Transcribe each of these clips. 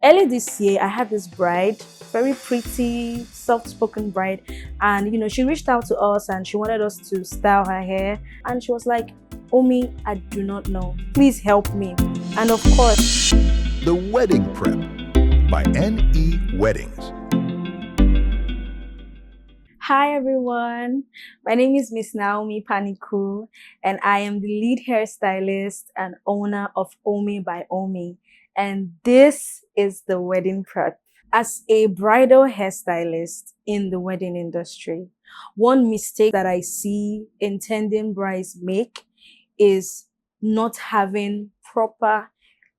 Early this year, I had this bride, very pretty, soft-spoken bride, and she reached out to us and she wanted us to style her hair. And she was like, "Omii, I do not know. Please help me." And of course, The Wedding Prep by NE Weddings. hi everyone. My name is Miss Naomi Paniku, and I am the lead hairstylist and owner of Omii by Omii. And this is the Wedding Prep. As a bridal hairstylist in the wedding industry, one mistake that I see intending brides make is not having proper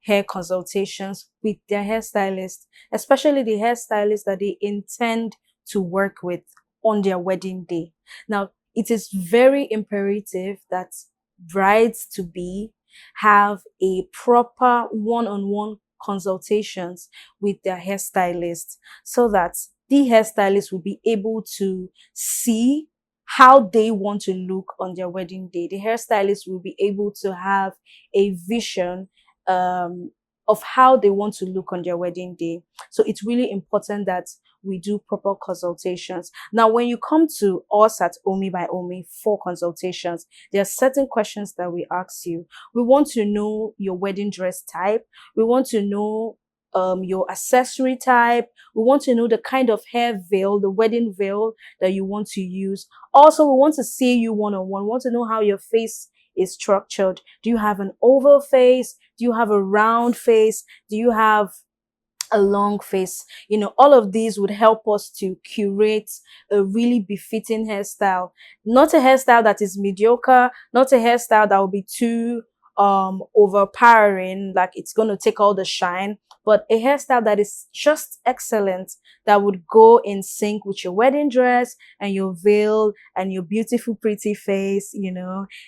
hair consultations with their hairstylist, especially the hairstylist that they intend to work with on their wedding day. Now, it is very imperative that brides to be have a proper one-on-one consultations with their hairstylist so that the hairstylist will be able to see how they want to look on their wedding day. The hairstylist will be able to have a vision of how they want to look on their wedding day. So it's really important that we do proper consultations. Now, when you come to us at Omii by Omii for consultations, there are certain questions that we ask you. We want to know your wedding dress type. We want to know your accessory type. We want to know the kind of hair veil, the wedding veil that you want to use. Also, we want to see you one-on-one. We want to know how your face is structured. Do you have an oval face? Do you have a round face? Do you have a long face? All of these would help us to curate a really befitting hairstyle. Not a hairstyle that is mediocre, not a hairstyle that will be too overpowering, like it's going to take all the shine, but a hairstyle that is just excellent, that would go in sync with your wedding dress and your veil and your beautiful pretty face.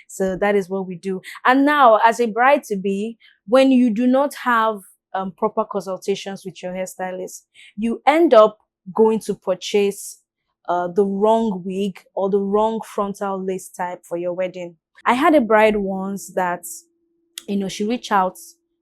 So that is what we do. And now, as a bride to be, when you do not have proper consultations with your hairstylist, you end up going to purchase the wrong wig or the wrong frontal lace type for your wedding. I had a bride once that she reached out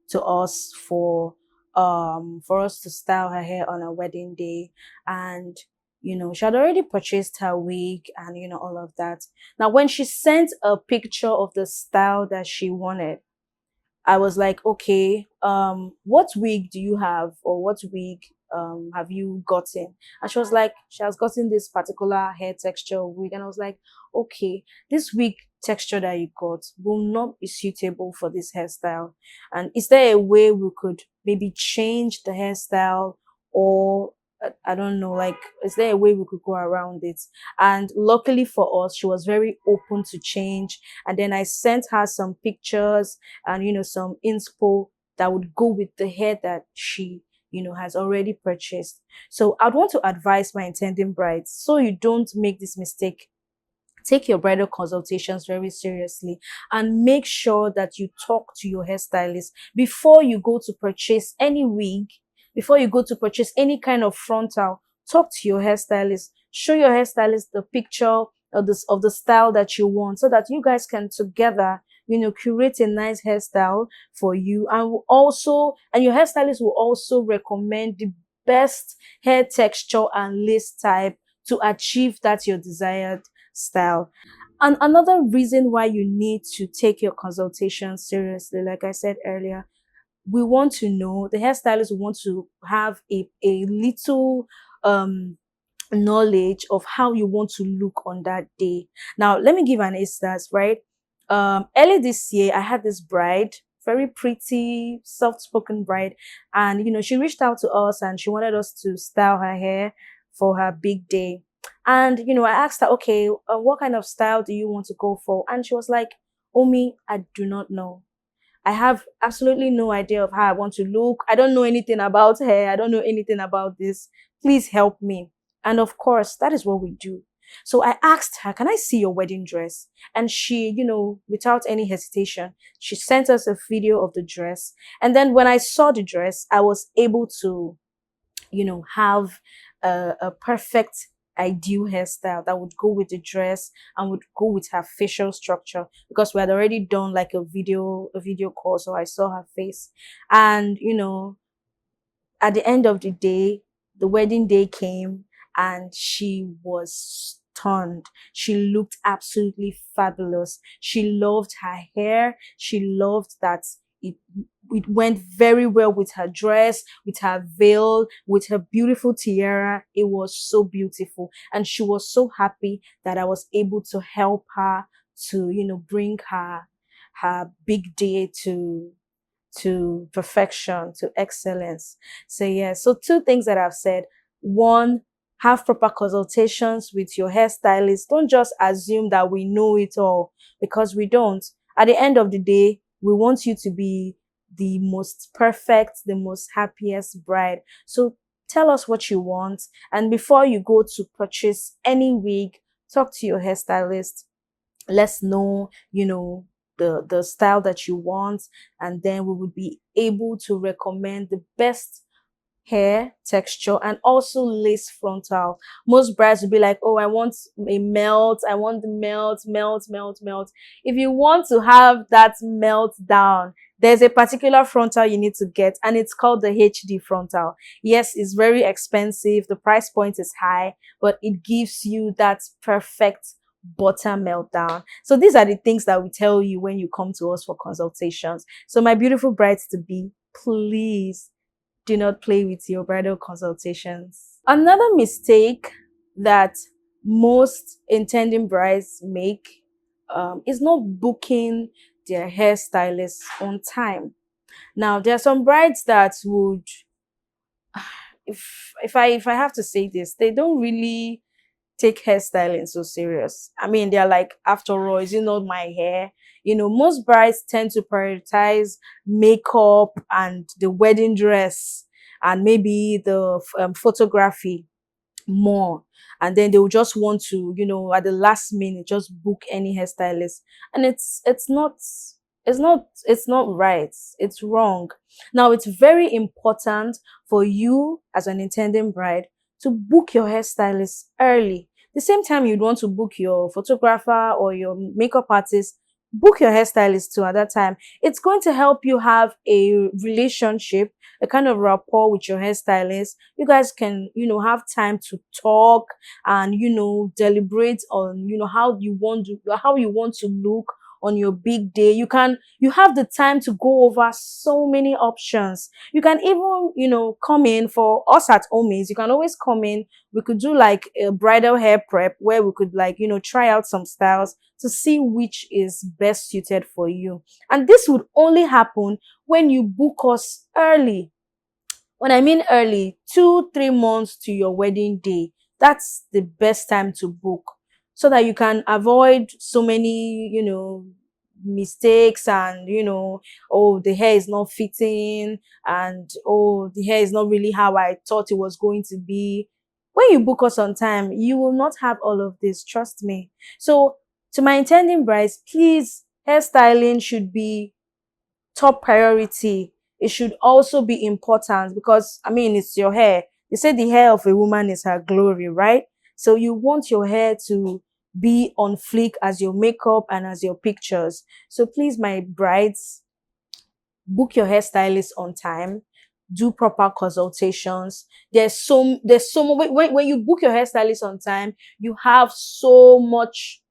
to us for us to style her hair on her wedding day, and she had already purchased her wig and all of that. Now, when she sent a picture of the style that she wanted, I was like, okay, what wig do you have, or what wig have you gotten? And she was like, she has gotten this particular hair texture wig. And I was like, okay, this wig texture that you got will not be suitable for this hairstyle. And is there a way we could maybe change the hairstyle, or I don't know, like, is there a way we could go around it? And luckily for us, she was very open to change. And then I sent her some pictures and, some inspo that would go with the hair that she, has already purchased. So I'd want to advise my intending brides, so you don't make this mistake. Take your bridal consultations very seriously and make sure that you talk to your hairstylist before you go to purchase any wig, before you go to purchase any kind of frontal. Talk to your hairstylist. Show your hairstylist the picture of the style that you want, so that you guys can together, curate a nice hairstyle for you. And your hairstylist will also recommend the best hair texture and lace type to achieve that your desired style. And another reason why you need to take your consultation seriously, like I said earlier, we want to know, the hairstylist want to have a little knowledge of how you want to look on that day. Now, let me give an instance, right? Early this year, I had this bride, very pretty, soft-spoken bride, and she reached out to us and she wanted us to style her hair for her big day. And I asked her, okay, what kind of style do you want to go for? And she was like, "Omii, I do not know. I have absolutely no idea of how I want to look. I don't know anything about hair. I don't know anything about this. Please help me." And of course, that is what we do. So I asked her, "Can I see your wedding dress?" And she, without any hesitation, she sent us a video of the dress. And then when I saw the dress, I was able to, have a perfect ideal hairstyle that would go with the dress and would go with her facial structure, because we had already done like a video call, so I saw her face. And at the end of the day, the wedding day came and she was stunned. She looked absolutely fabulous. She loved her hair. She loved that it it went very well with her dress, with her veil, with her beautiful tiara. It was so beautiful. And she was so happy that I was able to help her to, bring her big day to perfection, to excellence. So yeah, so two things that I've said. One, have proper consultations with your hairstylist. Don't just assume that we know it all, because we don't. At the end of the day, we want you to be the most perfect, the most happiest bride. So tell us what you want. And before you go to purchase any wig, talk to your hairstylist. Let's know, the style that you want, and then we would be able to recommend the best hair texture and also lace frontal. Most brides will be like, oh, I want a melt, I want the melt, melt, melt, melt. If you want to have that melt down, there's a particular frontal you need to get, and it's called the HD frontal. Yes, it's very expensive, the price point is high, but it gives you that perfect butter meltdown. So these are the things that we tell you when you come to us for consultations. So my beautiful brides to be, please do not play with your bridal consultations. Another mistake that most intending brides make is not booking their hairstylist on time. Now, there are some brides that would, if I have to say this, they don't really take hairstyling so serious. I mean, they're like, after all, is it not my hair? Most brides tend to prioritize makeup and the wedding dress and maybe the photography more. And then they will just want to, at the last minute, just book any hairstylist. And it's not right. It's wrong. Now, it's very important for you as an intending bride to book your hairstylist early. The same time you'd want to book your photographer or your makeup artist, book your hairstylist too at that time. It's going to help you have a relationship, a kind of rapport with your hairstylist. You guys can, have time to talk and, deliberate on, how you want to look on your big day. You have the time to go over so many options. You can even, come in for us at Omii. You can always come in. We could do like a bridal hair prep where we could try out some styles to see which is best suited for you. And this would only happen when you book us early. When I mean early, 2-3 months to your wedding day. That's the best time to book, so that you can avoid so many, mistakes and, oh, the hair is not fitting, and oh, the hair is not really how I thought it was going to be. When you book us on time, you will not have all of this, trust me. So to my intending brides, please, hairstyling should be top priority. It should also be important because, I mean, it's your hair. They say the hair of a woman is her glory, right? So you want your hair to be on fleek as your makeup and as your pictures. So please, my brides, book your hairstylist on time. Do proper consultations. There's so much. When you book your hairstylist on time, you have so much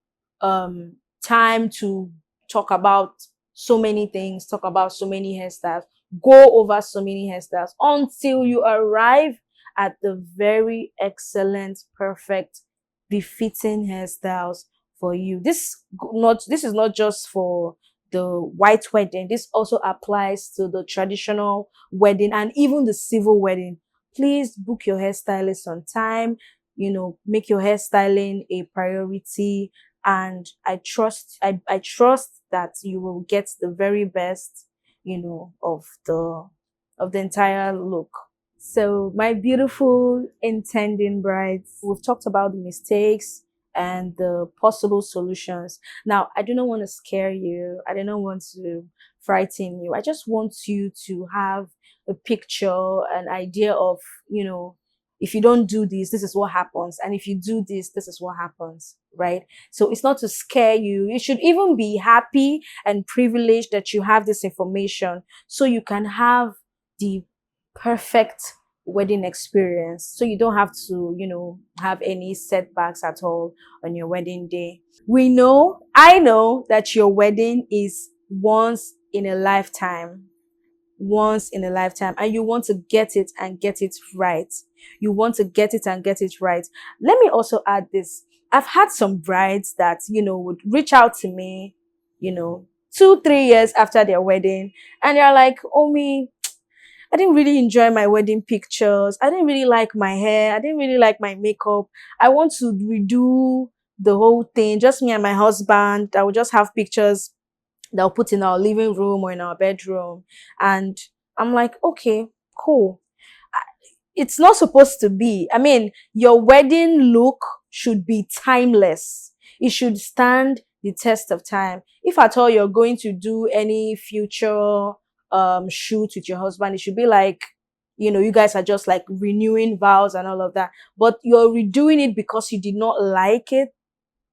time to talk about so many things, talk about so many hairstyles, go over so many hairstyles until you arrive at the very excellent, perfect, befitting hairstyles for you. This is not just for the white wedding. This also applies to the traditional wedding and even the civil wedding. Please book your hairstylist on time. Make your hairstyling a priority, and I trust that you will get the very best, of the entire look. So my beautiful intending brides, we've talked about the mistakes and the possible solutions. Now, I do not want to scare you. I do not want to frighten you. I just want you to have a picture, an idea of, if you don't do this, this is what happens. And if you do this, this is what happens, right? So it's not to scare you. You should even be happy and privileged that you have this information so you can have the perfect wedding experience. So you don't have to, have any setbacks at all on your wedding day. I know that your wedding is once in a lifetime, and you want to get it and get it right. You want to get it and get it right. Let me also add this. I've had some brides that, would reach out to me, 2, 3 years after their wedding, and they're like, Omi, I didn't really enjoy my wedding pictures. I didn't really like my hair. I didn't really like my makeup. I want to redo the whole thing. Just me and my husband. I will just have pictures that I'll put in our living room or in our bedroom. And I'm like, okay, cool. It's not supposed to be. I mean, your wedding look should be timeless. It should stand the test of time. If at all you're going to do any future shoot with your husband, it should be like, you guys are just like renewing vows and all of that. But you're redoing it because you did not like it.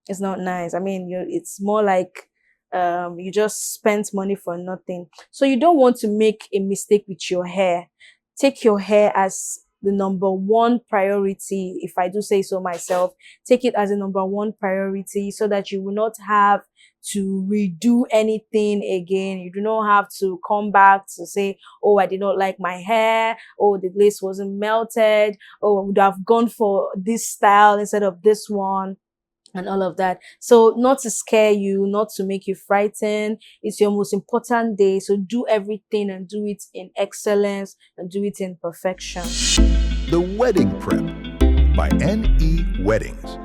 It's not nice. I mean, it's more like you just spent money for nothing. So you don't want to make a mistake with your hair. Take your hair as the number one priority. If I do say so myself, take it as a number one priority so that you will not have to redo anything again. You do not have to come back to say, oh, I did not like my hair. Oh, the lace wasn't melted. Oh, I would have gone for this style instead of this one, and all of that. So not to scare you, not to make you frightened. It's your most important day. So do everything and do it in excellence and do it in perfection. The Wedding Prep by NE Weddings.